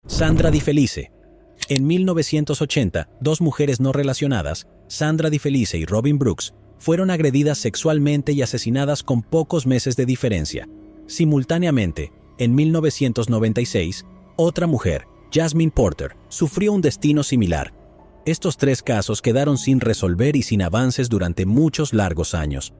Sandra Di Felice. En 1980, dos mujeres no relacionadas, Sandra Di Felice y Robin Brooks, fueron agredidas sexualmente y asesinadas con pocos meses de diferencia. Simultáneamente, en 1996, otra mujer, Jasmine Porter, sufrió un destino similar. Estos tres casos quedaron sin resolver y sin avances durante muchos largos años.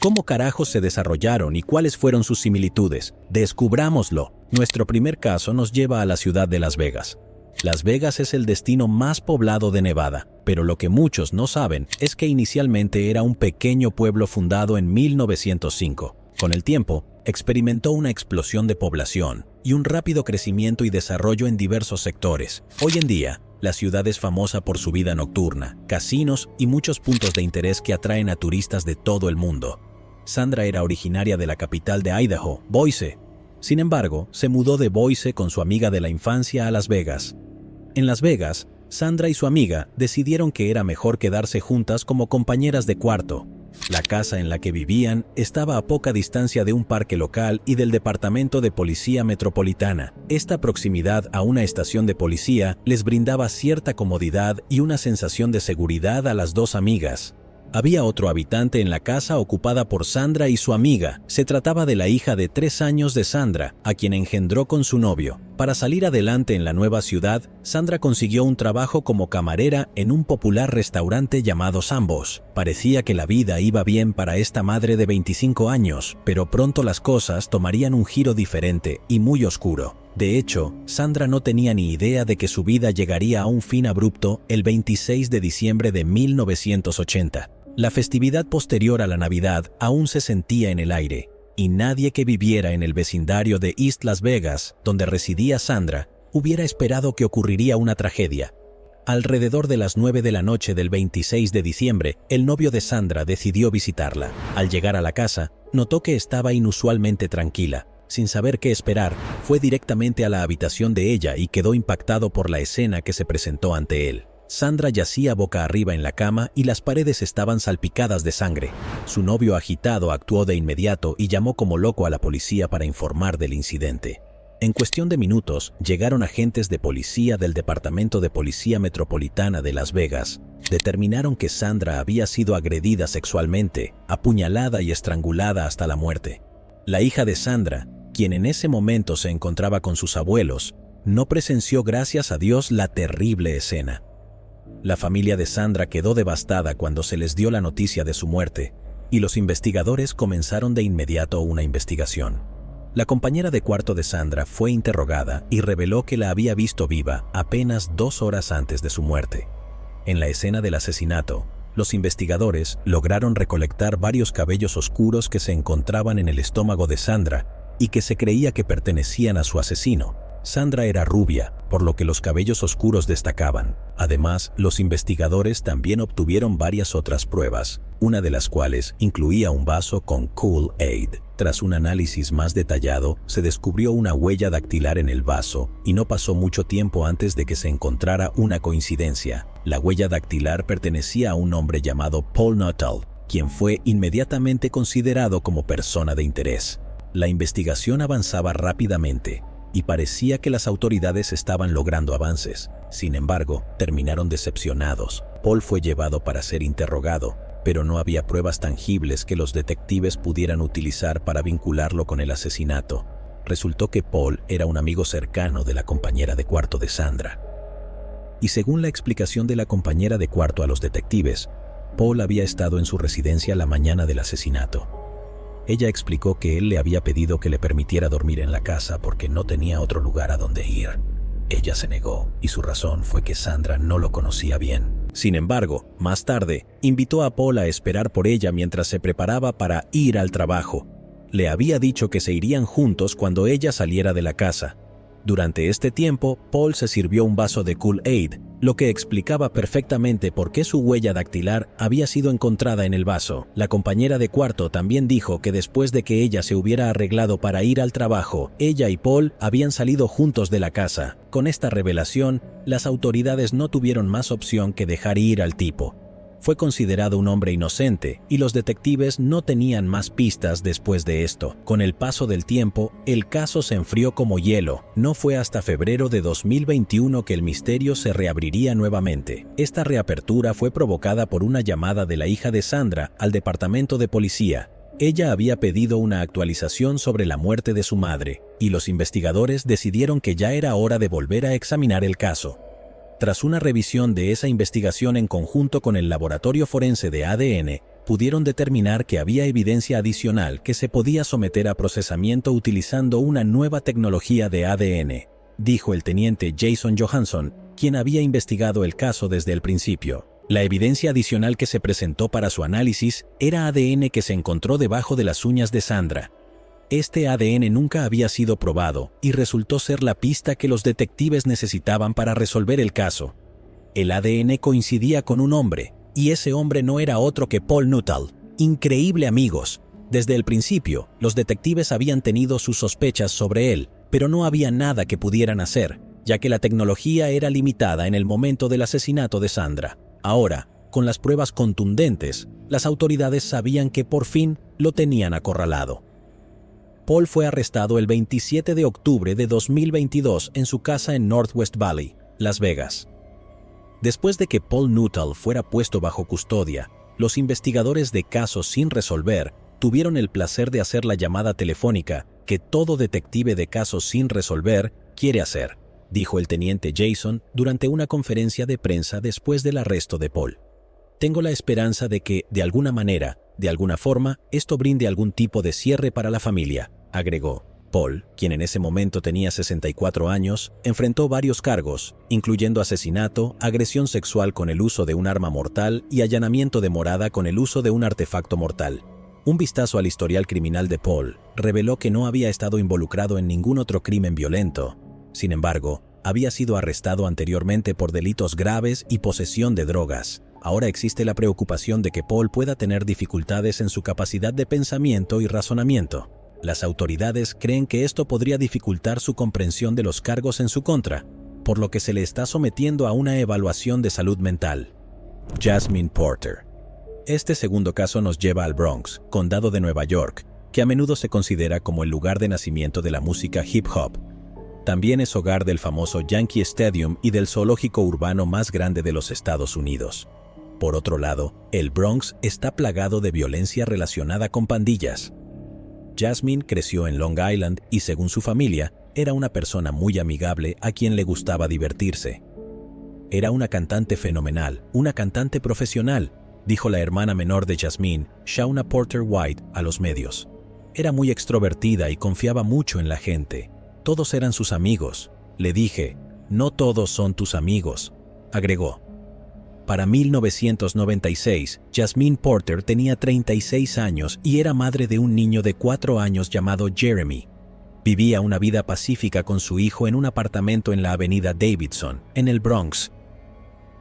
¿Cómo carajos se desarrollaron y cuáles fueron sus similitudes? Descubrámoslo. Nuestro primer caso nos lleva a la ciudad de Las Vegas. Las Vegas es el destino más poblado de Nevada, pero lo que muchos no saben es que inicialmente era un pequeño pueblo fundado en 1905. Con el tiempo, experimentó una explosión de población y un rápido crecimiento y desarrollo en diversos sectores. Hoy en día, la ciudad es famosa por su vida nocturna, casinos y muchos puntos de interés que atraen a turistas de todo el mundo. Sandra era originaria de la capital de Idaho, Boise. Sin embargo, se mudó de Boise con su amiga de la infancia a Las Vegas. En Las Vegas, Sandra y su amiga decidieron que era mejor quedarse juntas como compañeras de cuarto. La casa en la que vivían estaba a poca distancia de un parque local y del Departamento de Policía Metropolitana. Esta proximidad a una estación de policía les brindaba cierta comodidad y una sensación de seguridad a las dos amigas. Había otro habitante en la casa ocupada por Sandra y su amiga. Se trataba de la hija de 3 años de Sandra, a quien engendró con su novio. Para salir adelante en la nueva ciudad, Sandra consiguió un trabajo como camarera en un popular restaurante llamado Sambo's. Parecía que la vida iba bien para esta madre de 25 años, pero pronto las cosas tomarían un giro diferente y muy oscuro. De hecho, Sandra no tenía ni idea de que su vida llegaría a un fin abrupto el 26 de diciembre de 1980. La festividad posterior a la Navidad aún se sentía en el aire, y nadie que viviera en el vecindario de East Las Vegas, donde residía Sandra, hubiera esperado que ocurriría una tragedia. Alrededor de las 9 de la noche del 26 de diciembre, el novio de Sandra decidió visitarla. Al llegar a la casa, notó que estaba inusualmente tranquila. Sin saber qué esperar, fue directamente a la habitación de ella y quedó impactado por la escena que se presentó ante él. Sandra yacía boca arriba en la cama y las paredes estaban salpicadas de sangre. Su novio agitado actuó de inmediato y llamó como loco a la policía para informar del incidente. En cuestión de minutos, llegaron agentes de policía del Departamento de Policía Metropolitana de Las Vegas. Determinaron que Sandra había sido agredida sexualmente, apuñalada y estrangulada hasta la muerte. La hija de Sandra, quien en ese momento se encontraba con sus abuelos, no presenció, gracias a Dios, la terrible escena. La familia de Sandra quedó devastada cuando se les dio la noticia de su muerte, y los investigadores comenzaron de inmediato una investigación. La compañera de cuarto de Sandra fue interrogada y reveló que la había visto viva apenas 2 horas antes de su muerte. En la escena del asesinato, los investigadores lograron recolectar varios cabellos oscuros que se encontraban en el estómago de Sandra y que se creía que pertenecían a su asesino. Sandra era rubia, por lo que los cabellos oscuros destacaban. Además, los investigadores también obtuvieron varias otras pruebas, una de las cuales incluía un vaso con Kool-Aid. Tras un análisis más detallado, se descubrió una huella dactilar en el vaso y no pasó mucho tiempo antes de que se encontrara una coincidencia. La huella dactilar pertenecía a un hombre llamado Paul Nuttall, quien fue inmediatamente considerado como persona de interés. La investigación avanzaba rápidamente y parecía que las autoridades estaban logrando avances. Sin embargo, terminaron decepcionados. Paul fue llevado para ser interrogado, pero no había pruebas tangibles que los detectives pudieran utilizar para vincularlo con el asesinato. Resultó que Paul era un amigo cercano de la compañera de cuarto de Sandra. Y según la explicación de la compañera de cuarto a los detectives, Paul había estado en su residencia la mañana del asesinato. Ella explicó que él le había pedido que le permitiera dormir en la casa porque no tenía otro lugar a donde ir. Ella se negó, y su razón fue que Sandra no lo conocía bien. Sin embargo, más tarde, invitó a Paul a esperar por ella mientras se preparaba para ir al trabajo. Le había dicho que se irían juntos cuando ella saliera de la casa. Durante este tiempo, Paul se sirvió un vaso de Kool-Aid, lo que explicaba perfectamente por qué su huella dactilar había sido encontrada en el vaso. La compañera de cuarto también dijo que después de que ella se hubiera arreglado para ir al trabajo, ella y Paul habían salido juntos de la casa. Con esta revelación, las autoridades no tuvieron más opción que dejar ir al tipo. Fue considerado un hombre inocente y los detectives no tenían más pistas después de esto. Con el paso del tiempo, el caso se enfrió como hielo. No fue hasta febrero de 2021 que el misterio se reabriría nuevamente. Esta reapertura fue provocada por una llamada de la hija de Sandra al departamento de policía. Ella había pedido una actualización sobre la muerte de su madre, y los investigadores decidieron que ya era hora de volver a examinar el caso. Tras una revisión de esa investigación en conjunto con el laboratorio forense de ADN, pudieron determinar que había evidencia adicional que se podía someter a procesamiento utilizando una nueva tecnología de ADN, dijo el teniente Jason Johansson, quien había investigado el caso desde el principio. La evidencia adicional que se presentó para su análisis era ADN que se encontró debajo de las uñas de Sandra. Este ADN nunca había sido probado y resultó ser la pista que los detectives necesitaban para resolver el caso. El ADN coincidía con un hombre, y ese hombre no era otro que Paul Nuttall. Increíble, amigos. Desde el principio, los detectives habían tenido sus sospechas sobre él, pero no había nada que pudieran hacer, ya que la tecnología era limitada en el momento del asesinato de Sandra. Ahora, con las pruebas contundentes, las autoridades sabían que por fin lo tenían acorralado. Paul fue arrestado el 27 de octubre de 2022 en su casa en Northwest Valley, Las Vegas. Después de que Paul Nuttall fuera puesto bajo custodia, los investigadores de casos sin resolver tuvieron el placer de hacer la llamada telefónica que todo detective de casos sin resolver quiere hacer, dijo el teniente Jason durante una conferencia de prensa después del arresto de Paul. Tengo la esperanza de que, de alguna manera, de alguna forma, esto brinde algún tipo de cierre para la familia, agregó. Paul, quien en ese momento tenía 64 años, enfrentó varios cargos, incluyendo asesinato, agresión sexual con el uso de un arma mortal y allanamiento de morada con el uso de un artefacto mortal. Un vistazo al historial criminal de Paul reveló que no había estado involucrado en ningún otro crimen violento. Sin embargo, había sido arrestado anteriormente por delitos graves y posesión de drogas. Ahora existe la preocupación de que Paul pueda tener dificultades en su capacidad de pensamiento y razonamiento. Las autoridades creen que esto podría dificultar su comprensión de los cargos en su contra, por lo que se le está sometiendo a una evaluación de salud mental. Jasmine Porter. Este segundo caso nos lleva al Bronx, condado de Nueva York, que a menudo se considera como el lugar de nacimiento de la música hip hop. También es hogar del famoso Yankee Stadium y del zoológico urbano más grande de los Estados Unidos. Por otro lado, el Bronx está plagado de violencia relacionada con pandillas. Jasmine creció en Long Island y, según su familia, era una persona muy amigable a quien le gustaba divertirse. Era una cantante fenomenal, una cantante profesional, dijo la hermana menor de Jasmine, Shauna Porter White, a los medios. Era muy extrovertida y confiaba mucho en la gente. Todos eran sus amigos. Le dije, no todos son tus amigos, agregó. Para 1996, Jasmine Porter tenía 36 años y era madre de un niño de 4 años llamado Jeremy. Vivía una vida pacífica con su hijo en un apartamento en la avenida Davidson, en el Bronx.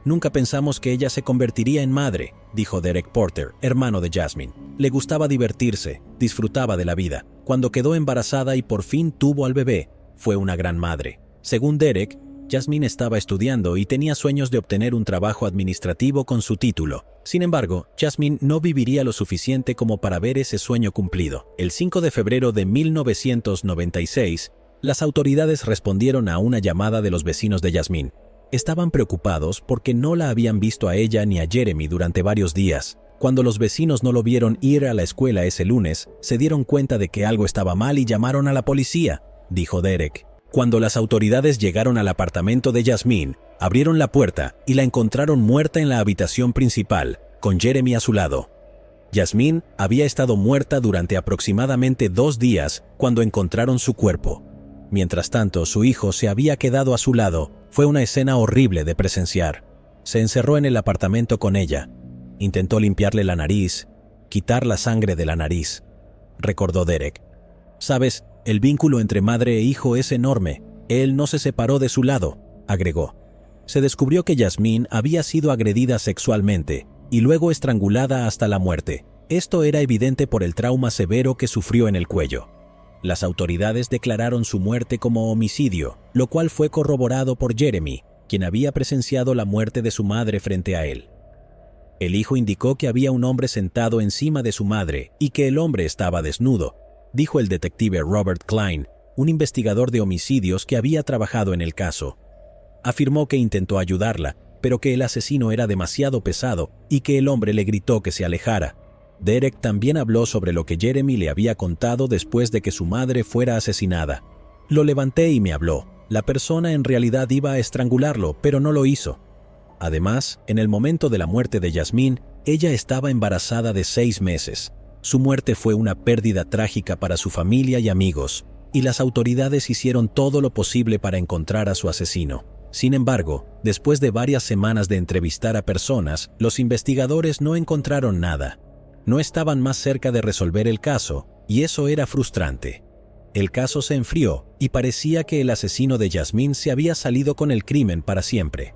Nunca pensamos que ella se convertiría en madre, dijo Derek Porter, hermano de Jasmine. Le gustaba divertirse, disfrutaba de la vida. Cuando quedó embarazada y por fin tuvo al bebé, fue una gran madre. Según Derek, Jasmine estaba estudiando y tenía sueños de obtener un trabajo administrativo con su título. Sin embargo, Jasmine no viviría lo suficiente como para ver ese sueño cumplido. El 5 de febrero de 1996, las autoridades respondieron a una llamada de los vecinos de Jasmine. Estaban preocupados porque no la habían visto a ella ni a Jeremy durante varios días. Cuando los vecinos no lo vieron ir a la escuela ese lunes, se dieron cuenta de que algo estaba mal y llamaron a la policía, dijo Derek. Cuando las autoridades llegaron al apartamento de Jasmine, abrieron la puerta y la encontraron muerta en la habitación principal, con Jeremy a su lado. Jasmine había estado muerta durante aproximadamente 2 días cuando encontraron su cuerpo. Mientras tanto, su hijo se había quedado a su lado. Fue una escena horrible de presenciar. Se encerró en el apartamento con ella. Intentó limpiarle la nariz, quitar la sangre de la nariz, recordó Derek. Sabes, el vínculo entre madre e hijo es enorme. Él no se separó de su lado, agregó. Se descubrió que Jasmine había sido agredida sexualmente y luego estrangulada hasta la muerte. Esto era evidente por el trauma severo que sufrió en el cuello. Las autoridades declararon su muerte como homicidio, lo cual fue corroborado por Jeremy, quien había presenciado la muerte de su madre frente a él. El hijo indicó que había un hombre sentado encima de su madre y que el hombre estaba desnudo, dijo el detective Robert Klein, un investigador de homicidios que había trabajado en el caso. Afirmó que intentó ayudarla, pero que el asesino era demasiado pesado y que el hombre le gritó que se alejara. Derek también habló sobre lo que Jeremy le había contado después de que su madre fuera asesinada. Lo levanté y me habló. La persona en realidad iba a estrangularlo, pero no lo hizo. Además, en el momento de la muerte de Yasmine, ella estaba embarazada de 6 meses. Su muerte fue una pérdida trágica para su familia y amigos, y las autoridades hicieron todo lo posible para encontrar a su asesino. Sin embargo, después de varias semanas de entrevistar a personas, los investigadores no encontraron nada. No estaban más cerca de resolver el caso, y eso era frustrante. El caso se enfrió y parecía que el asesino de Yasmine se había salido con el crimen para siempre.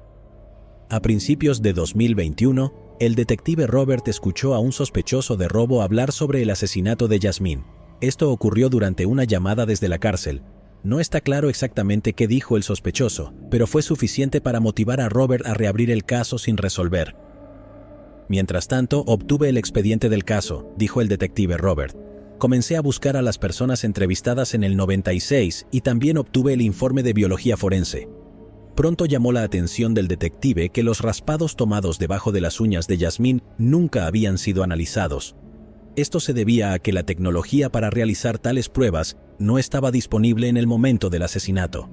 A principios de 2021, el detective Robert escuchó a un sospechoso de robo hablar sobre el asesinato de Yasmine. Esto ocurrió durante una llamada desde la cárcel. No está claro exactamente qué dijo el sospechoso, pero fue suficiente para motivar a Robert a reabrir el caso sin resolver. Mientras tanto, obtuve el expediente del caso, dijo el detective Robert. Comencé a buscar a las personas entrevistadas en el 96 y también obtuve el informe de biología forense. Pronto llamó la atención del detective que los raspados tomados debajo de las uñas de Yasmine nunca habían sido analizados. Esto se debía a que la tecnología para realizar tales pruebas no estaba disponible en el momento del asesinato.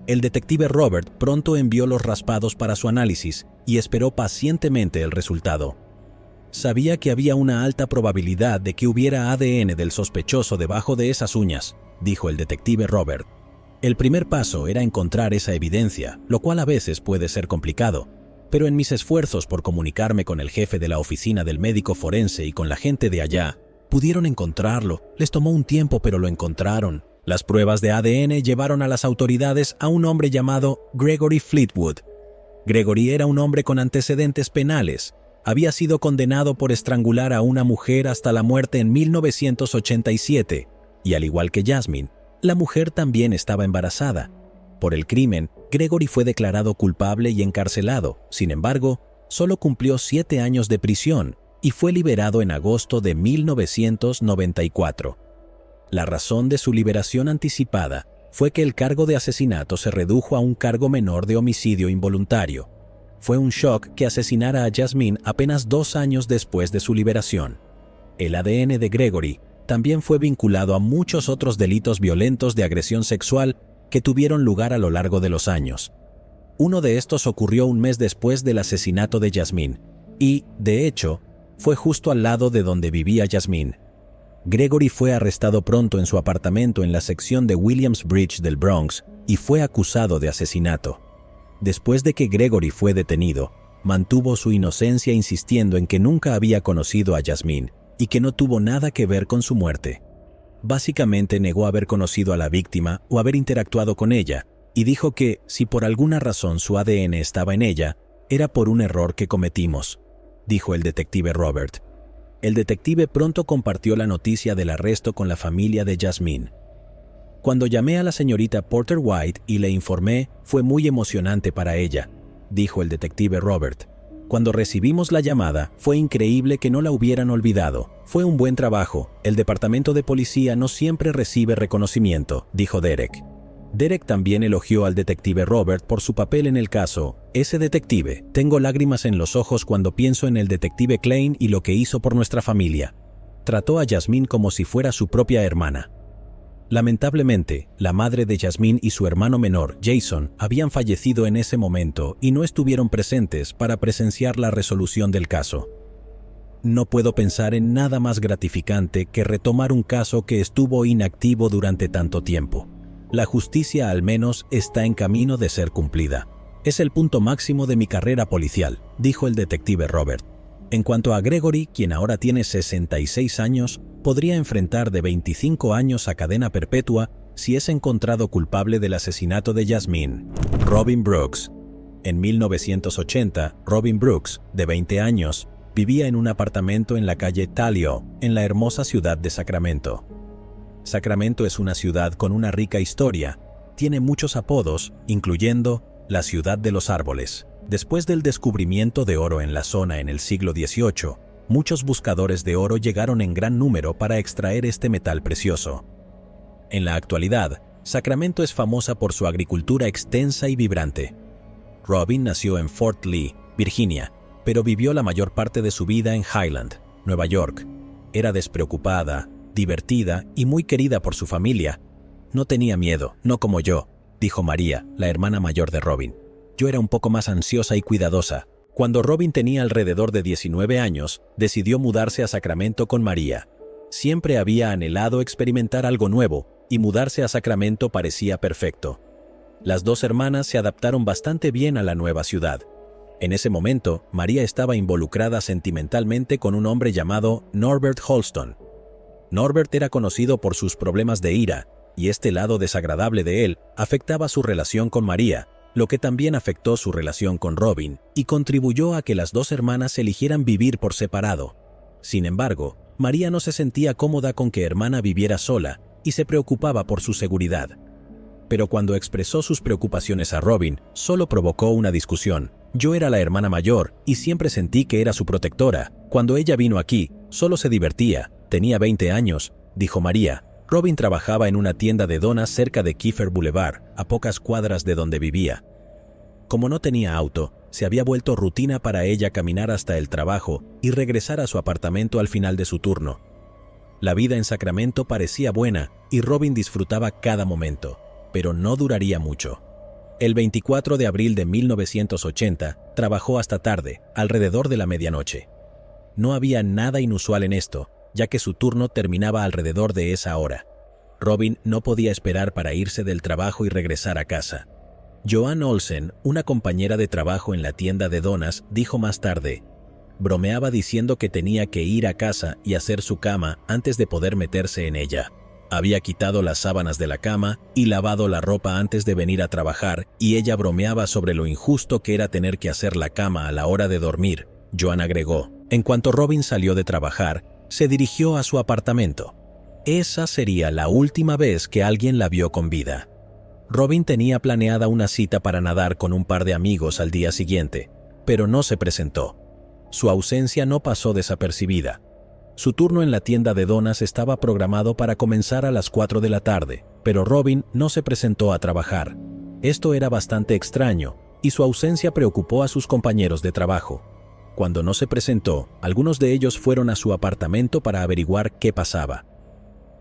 El detective Robert pronto envió los raspados para su análisis y esperó pacientemente el resultado. Sabía que había una alta probabilidad de que hubiera ADN del sospechoso debajo de esas uñas, dijo el detective Robert. El primer paso era encontrar esa evidencia, lo cual a veces puede ser complicado, pero en mis esfuerzos por comunicarme con el jefe de la oficina del médico forense y con la gente de allá, pudieron encontrarlo. Les tomó un tiempo, pero lo encontraron. Las pruebas de ADN llevaron a las autoridades a un hombre llamado Gregory Fleetwood. Gregory era un hombre con antecedentes penales. Había sido condenado por estrangular a una mujer hasta la muerte en 1987, y al igual que Yasmine, la mujer también estaba embarazada. Por el crimen, Gregory fue declarado culpable y encarcelado. Sin embargo, solo cumplió 7 años de prisión y fue liberado en agosto de 1994. La razón de su liberación anticipada fue que el cargo de asesinato se redujo a un cargo menor de homicidio involuntario. Fue un shock que asesinara a Yasmine apenas 2 años después de su liberación. El ADN de Gregory también fue vinculado a muchos otros delitos violentos de agresión sexual que tuvieron lugar a lo largo de los años. Uno de estos ocurrió un mes después del asesinato de Yasmine y, de hecho, fue justo al lado de donde vivía Yasmine. Gregory fue arrestado pronto en su apartamento en la sección de Williamsbridge del Bronx y fue acusado de asesinato. Después de que Gregory fue detenido, mantuvo su inocencia insistiendo en que nunca había conocido a Yasmine y que no tuvo nada que ver con su muerte. Básicamente negó haber conocido a la víctima o haber interactuado con ella, y dijo que, si por alguna razón su ADN estaba en ella, era por un error que cometimos, dijo el detective Robert. El detective pronto compartió la noticia del arresto con la familia de Yasmine. Cuando llamé a la señorita Porter White y le informé, fue muy emocionante para ella, dijo el detective Robert. Cuando recibimos la llamada, fue increíble que no la hubieran olvidado. Fue un buen trabajo. El departamento de policía no siempre recibe reconocimiento, dijo Derek. Derek también elogió al detective Robert por su papel en el caso. Ese detective, tengo lágrimas en los ojos cuando pienso en el detective Klein y lo que hizo por nuestra familia. Trató a Yasmine como si fuera su propia hermana. Lamentablemente, la madre de Yasmine y su hermano menor, Jason, habían fallecido en ese momento y no estuvieron presentes para presenciar la resolución del caso. No puedo pensar en nada más gratificante que retomar un caso que estuvo inactivo durante tanto tiempo. La justicia al menos está en camino de ser cumplida. Es el punto máximo de mi carrera policial, dijo el detective Robert. En cuanto a Gregory, quien ahora tiene 66 años, podría enfrentar de 25 años a cadena perpetua si es encontrado culpable del asesinato de Yasmine. Robin Brooks. En 1980, Robin Brooks, de 20 años, vivía en un apartamento en la calle Talio, en la hermosa ciudad de Sacramento. Sacramento es una ciudad con una rica historia. Tiene muchos apodos, incluyendo la ciudad de los árboles. Después del descubrimiento de oro en la zona en el siglo XVIII, muchos buscadores de oro llegaron en gran número para extraer este metal precioso. En la actualidad, Sacramento es famosa por su agricultura extensa y vibrante. Robin nació en Fort Lee, Virginia, pero vivió la mayor parte de su vida en Highland, Nueva York. Era despreocupada, divertida y muy querida por su familia. No tenía miedo, no como yo, dijo María, la hermana mayor de Robin. Yo era un poco más ansiosa y cuidadosa. Cuando Robin tenía alrededor de 19 años, decidió mudarse a Sacramento con María. Siempre había anhelado experimentar algo nuevo, y mudarse a Sacramento parecía perfecto. Las dos hermanas se adaptaron bastante bien a la nueva ciudad. En ese momento, María estaba involucrada sentimentalmente con un hombre llamado Norbert Holston. Norbert era conocido por sus problemas de ira, y este lado desagradable de él afectaba su relación con María, lo que también afectó su relación con Robin, y contribuyó a que las dos hermanas eligieran vivir por separado. Sin embargo, María no se sentía cómoda con que hermana viviera sola, y se preocupaba por su seguridad. Pero cuando expresó sus preocupaciones a Robin, solo provocó una discusión. Yo era la hermana mayor, y siempre sentí que era su protectora. Cuando ella vino aquí, solo se divertía. Tenía 20 años, dijo María. Robin trabajaba en una tienda de donas cerca de Kiefer Boulevard, a pocas cuadras de donde vivía. Como no tenía auto, se había vuelto rutina para ella caminar hasta el trabajo y regresar a su apartamento al final de su turno. La vida en Sacramento parecía buena y Robin disfrutaba cada momento, pero no duraría mucho. El 24 de abril de 1980, trabajó hasta tarde, alrededor de la medianoche. No había nada inusual en esto, ya que su turno terminaba alrededor de esa hora. Robin no podía esperar para irse del trabajo y regresar a casa. Joanne Olsen, una compañera de trabajo en la tienda de donas, dijo más tarde: bromeaba diciendo que tenía que ir a casa y hacer su cama antes de poder meterse en ella. Había quitado las sábanas de la cama y lavado la ropa antes de venir a trabajar, y ella bromeaba sobre lo injusto que era tener que hacer la cama a la hora de dormir. Joanne agregó. En cuanto Robin salió de trabajar, se dirigió a su apartamento. Esa sería la última vez que alguien la vio con vida. Robin tenía planeada una cita para nadar con un par de amigos al día siguiente, pero no se presentó. Su ausencia no pasó desapercibida. Su turno en la tienda de donas estaba programado para comenzar a las 4 de la tarde, pero Robin no se presentó a trabajar. Esto era bastante extraño, y su ausencia preocupó a sus compañeros de trabajo. Cuando no se presentó, algunos de ellos fueron a su apartamento para averiguar qué pasaba.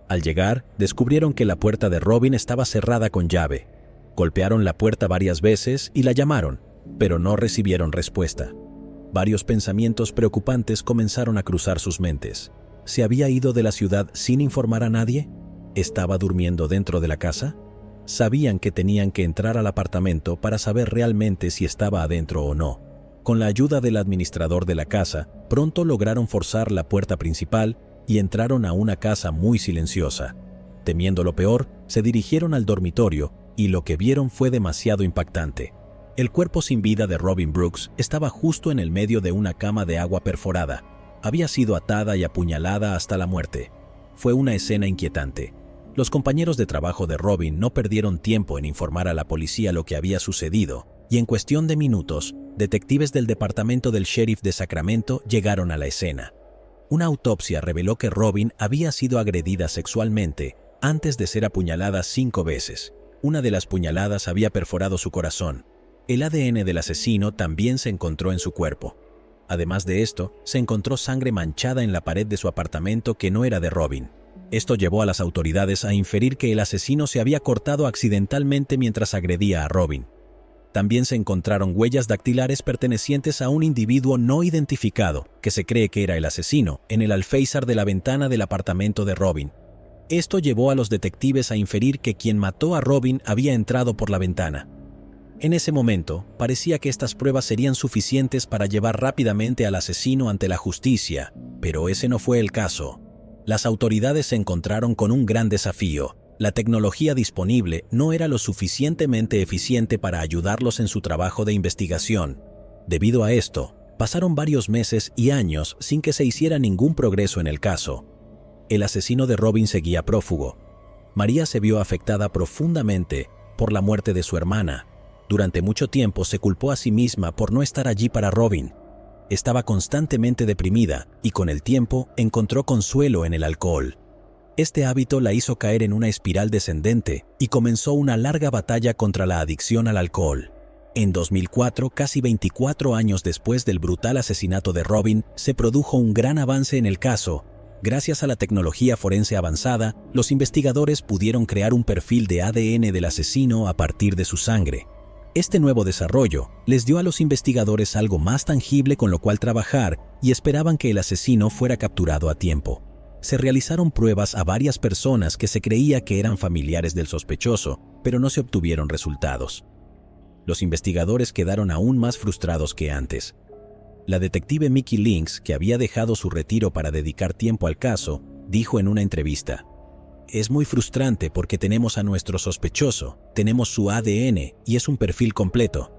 Al llegar, descubrieron que la puerta de Robin estaba cerrada con llave. Golpearon la puerta varias veces y la llamaron, pero no recibieron respuesta. Varios pensamientos preocupantes comenzaron a cruzar sus mentes. ¿Se había ido de la ciudad sin informar a nadie? ¿Estaba durmiendo dentro de la casa? Sabían que tenían que entrar al apartamento para saber realmente si estaba adentro o no. Con la ayuda del administrador de la casa, pronto lograron forzar la puerta principal y entraron a una casa muy silenciosa. Temiendo lo peor, se dirigieron al dormitorio y lo que vieron fue demasiado impactante. El cuerpo sin vida de Robin Brooks estaba justo en el medio de una cama de agua perforada. Había sido atada y apuñalada hasta la muerte. Fue una escena inquietante. Los compañeros de trabajo de Robin no perdieron tiempo en informar a la policía lo que había sucedido, y en cuestión de minutos, detectives del departamento del sheriff de Sacramento llegaron a la escena. Una autopsia reveló que Robin había sido agredida sexualmente antes de ser apuñalada 5 veces. Una de las puñaladas había perforado su corazón. El ADN del asesino también se encontró en su cuerpo. Además de esto, se encontró sangre manchada en la pared de su apartamento que no era de Robin. Esto llevó a las autoridades a inferir que el asesino se había cortado accidentalmente mientras agredía a Robin. También se encontraron huellas dactilares pertenecientes a un individuo no identificado, que se cree que era el asesino, en el alféizar de la ventana del apartamento de Robin. Esto llevó a los detectives a inferir que quien mató a Robin había entrado por la ventana. En ese momento, parecía que estas pruebas serían suficientes para llevar rápidamente al asesino ante la justicia, pero ese no fue el caso. Las autoridades se encontraron con un gran desafío. La tecnología disponible no era lo suficientemente eficiente para ayudarlos en su trabajo de investigación. Debido a esto, pasaron varios meses y años sin que se hiciera ningún progreso en el caso. El asesino de Robin seguía prófugo. María se vio afectada profundamente por la muerte de su hermana. Durante mucho tiempo se culpó a sí misma por no estar allí para Robin. Estaba constantemente deprimida y con el tiempo encontró consuelo en el alcohol. Este hábito la hizo caer en una espiral descendente y comenzó una larga batalla contra la adicción al alcohol. En 2004, casi 24 años después del brutal asesinato de Robin, se produjo un gran avance en el caso. Gracias a la tecnología forense avanzada, los investigadores pudieron crear un perfil de ADN del asesino a partir de su sangre. Este nuevo desarrollo les dio a los investigadores algo más tangible con lo cual trabajar y esperaban que el asesino fuera capturado a tiempo. Se realizaron pruebas a varias personas que se creía que eran familiares del sospechoso, pero no se obtuvieron resultados. Los investigadores quedaron aún más frustrados que antes. La detective Mickey Lynx, que había dejado su retiro para dedicar tiempo al caso, dijo en una entrevista: «Es muy frustrante porque tenemos a nuestro sospechoso, tenemos su ADN y es un perfil completo.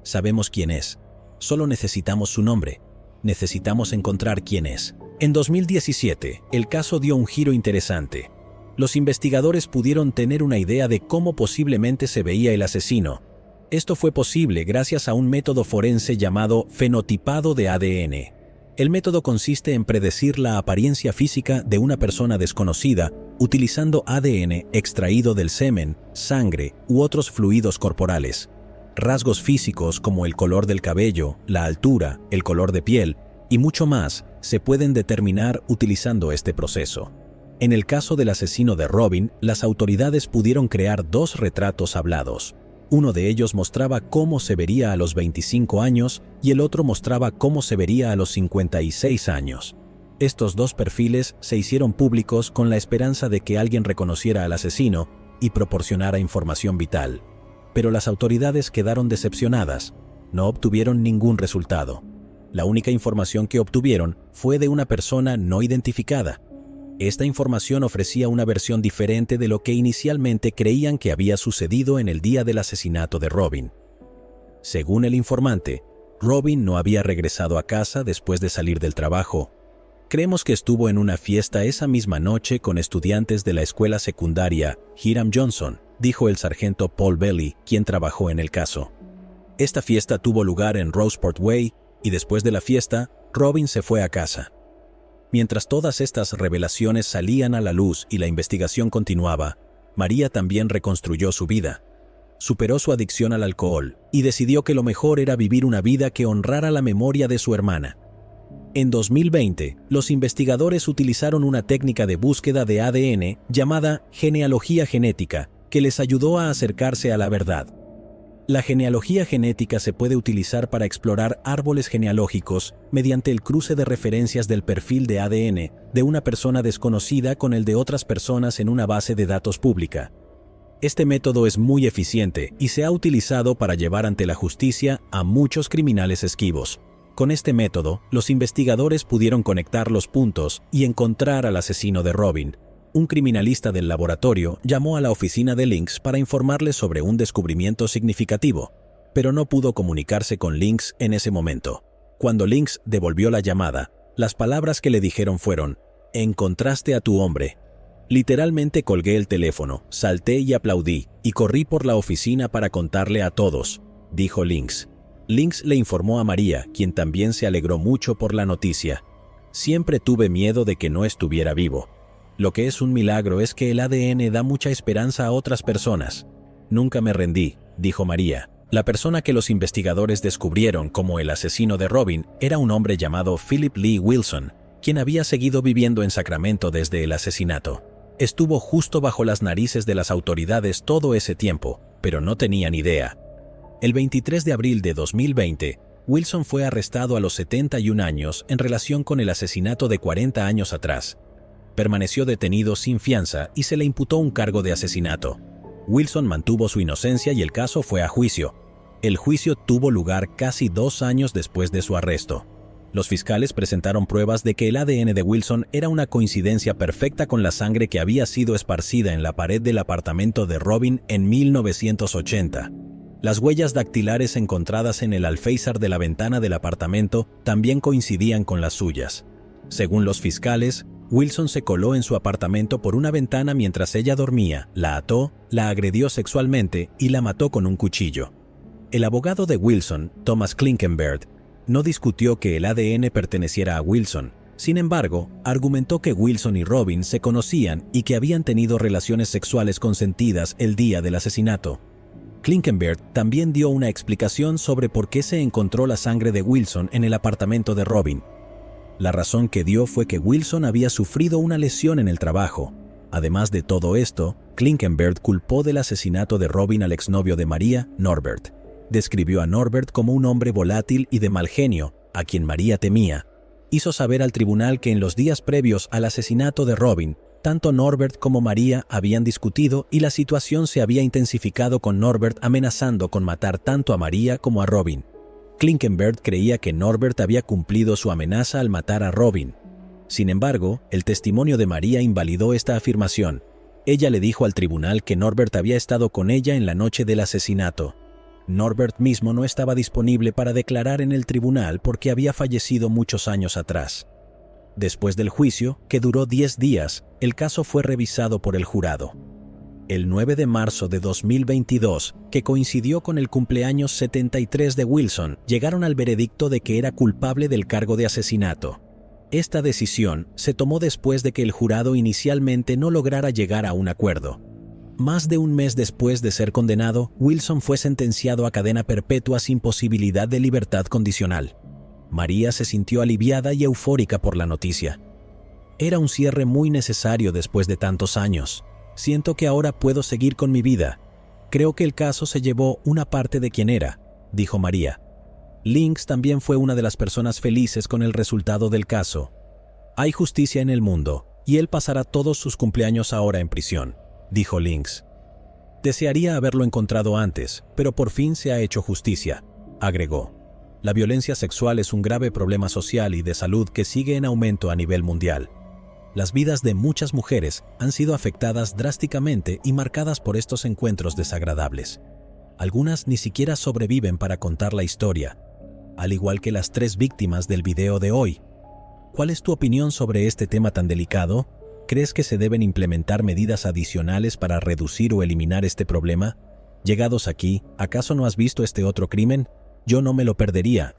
Sabemos quién es. Solo necesitamos su nombre. Necesitamos encontrar quién es». En 2017, el caso dio un giro interesante. Los investigadores pudieron tener una idea de cómo posiblemente se veía el asesino. Esto fue posible gracias a un método forense llamado fenotipado de ADN. El método consiste en predecir la apariencia física de una persona desconocida utilizando ADN extraído del semen, sangre u otros fluidos corporales. Rasgos físicos como el color del cabello, la altura, el color de piel y mucho más se pueden determinar utilizando este proceso. En el caso del asesino de Robin, las autoridades pudieron crear dos retratos hablados. Uno de ellos mostraba cómo se vería a los 25 años y el otro mostraba cómo se vería a los 56 años. Estos dos perfiles se hicieron públicos con la esperanza de que alguien reconociera al asesino y proporcionara información vital. Pero las autoridades quedaron decepcionadas. No obtuvieron ningún resultado. La única información que obtuvieron fue de una persona no identificada. Esta información ofrecía una versión diferente de lo que inicialmente creían que había sucedido en el día del asesinato de Robin. Según el informante, Robin no había regresado a casa después de salir del trabajo. Creemos que estuvo en una fiesta esa misma noche con estudiantes de la escuela secundaria Hiram Johnson, dijo el sargento Paul Bailey, quien trabajó en el caso. Esta fiesta tuvo lugar en Roseport Way y después de la fiesta, Robin se fue a casa. Mientras todas estas revelaciones salían a la luz y la investigación continuaba, María también reconstruyó su vida. Superó su adicción al alcohol y decidió que lo mejor era vivir una vida que honrara la memoria de su hermana. En 2020, los investigadores utilizaron una técnica de búsqueda de ADN llamada genealogía genética, que les ayudó a acercarse a la verdad. La genealogía genética se puede utilizar para explorar árboles genealógicos mediante el cruce de referencias del perfil de ADN de una persona desconocida con el de otras personas en una base de datos pública. Este método es muy eficiente y se ha utilizado para llevar ante la justicia a muchos criminales esquivos. Con este método, los investigadores pudieron conectar los puntos y encontrar al asesino de Robin. Un criminalista del laboratorio llamó a la oficina de Lynx para informarles sobre un descubrimiento significativo, pero no pudo comunicarse con Lynx en ese momento. Cuando Lynx devolvió la llamada, las palabras que le dijeron fueron: «Encontraste a tu hombre». Literalmente colgué el teléfono, salté y aplaudí, y corrí por la oficina para contarle a todos, dijo Lynx. Lynx le informó a María, quien también se alegró mucho por la noticia. «Siempre tuve miedo de que no estuviera vivo. Lo que es un milagro es que el ADN da mucha esperanza a otras personas. Nunca me rendí», dijo María. La persona que los investigadores descubrieron como el asesino de Robin era un hombre llamado Philip Lee Wilson, quien había seguido viviendo en Sacramento desde el asesinato. Estuvo justo bajo las narices de las autoridades todo ese tiempo, pero no tenían idea. El 23 de abril de 2020, Wilson fue arrestado a los 71 años en relación con el asesinato de 40 años atrás. Permaneció detenido sin fianza y se le imputó un cargo de asesinato. Wilson mantuvo su inocencia y el caso fue a juicio. El juicio tuvo lugar casi 2 años después de su arresto. Los fiscales presentaron pruebas de que el ADN de Wilson era una coincidencia perfecta con la sangre que había sido esparcida en la pared del apartamento de Robin en 1980. Las huellas dactilares encontradas en el alféizar de la ventana del apartamento también coincidían con las suyas. Según los fiscales, Wilson se coló en su apartamento por una ventana mientras ella dormía, la ató, la agredió sexualmente y la mató con un cuchillo. El abogado de Wilson, Thomas Klinkenberg, no discutió que el ADN perteneciera a Wilson. Sin embargo, argumentó que Wilson y Robin se conocían y que habían tenido relaciones sexuales consentidas el día del asesinato. Klinkenberg también dio una explicación sobre por qué se encontró la sangre de Wilson en el apartamento de Robin. La razón que dio fue que Wilson había sufrido una lesión en el trabajo. Además de todo esto, Klinkenberg culpó del asesinato de Robin al exnovio de María, Norbert. Describió a Norbert como un hombre volátil y de mal genio, a quien María temía. Hizo saber al tribunal que en los días previos al asesinato de Robin, tanto Norbert como María habían discutido y la situación se había intensificado con Norbert amenazando con matar tanto a María como a Robin. Klinkenberg creía que Norbert había cumplido su amenaza al matar a Robin. Sin embargo, el testimonio de María invalidó esta afirmación. Ella le dijo al tribunal que Norbert había estado con ella en la noche del asesinato. Norbert mismo no estaba disponible para declarar en el tribunal porque había fallecido muchos años atrás. Después del juicio, que duró 10 días, el caso fue revisado por el jurado. El 9 de marzo de 2022, que coincidió con el cumpleaños 73 de Wilson, llegaron al veredicto de que era culpable del cargo de asesinato. Esta decisión se tomó después de que el jurado inicialmente no lograra llegar a un acuerdo. Más de un mes después de ser condenado, Wilson fue sentenciado a cadena perpetua sin posibilidad de libertad condicional. María se sintió aliviada y eufórica por la noticia. Era un cierre muy necesario después de tantos años. Siento que ahora puedo seguir con mi vida. Creo que el caso se llevó una parte de quien era, dijo María. Lynx también fue una de las personas felices con el resultado del caso. Hay justicia en el mundo, y él pasará todos sus cumpleaños ahora en prisión, dijo Lynx. Desearía haberlo encontrado antes, pero por fin se ha hecho justicia, agregó. La violencia sexual es un grave problema social y de salud que sigue en aumento a nivel mundial. Las vidas de muchas mujeres han sido afectadas drásticamente y marcadas por estos encuentros desagradables. Algunas ni siquiera sobreviven para contar la historia, al igual que las 3 víctimas del video de hoy. ¿Cuál es tu opinión sobre este tema tan delicado? ¿Crees que se deben implementar medidas adicionales para reducir o eliminar este problema? Llegados aquí, ¿acaso no has visto este otro crimen? Yo no me lo perdería,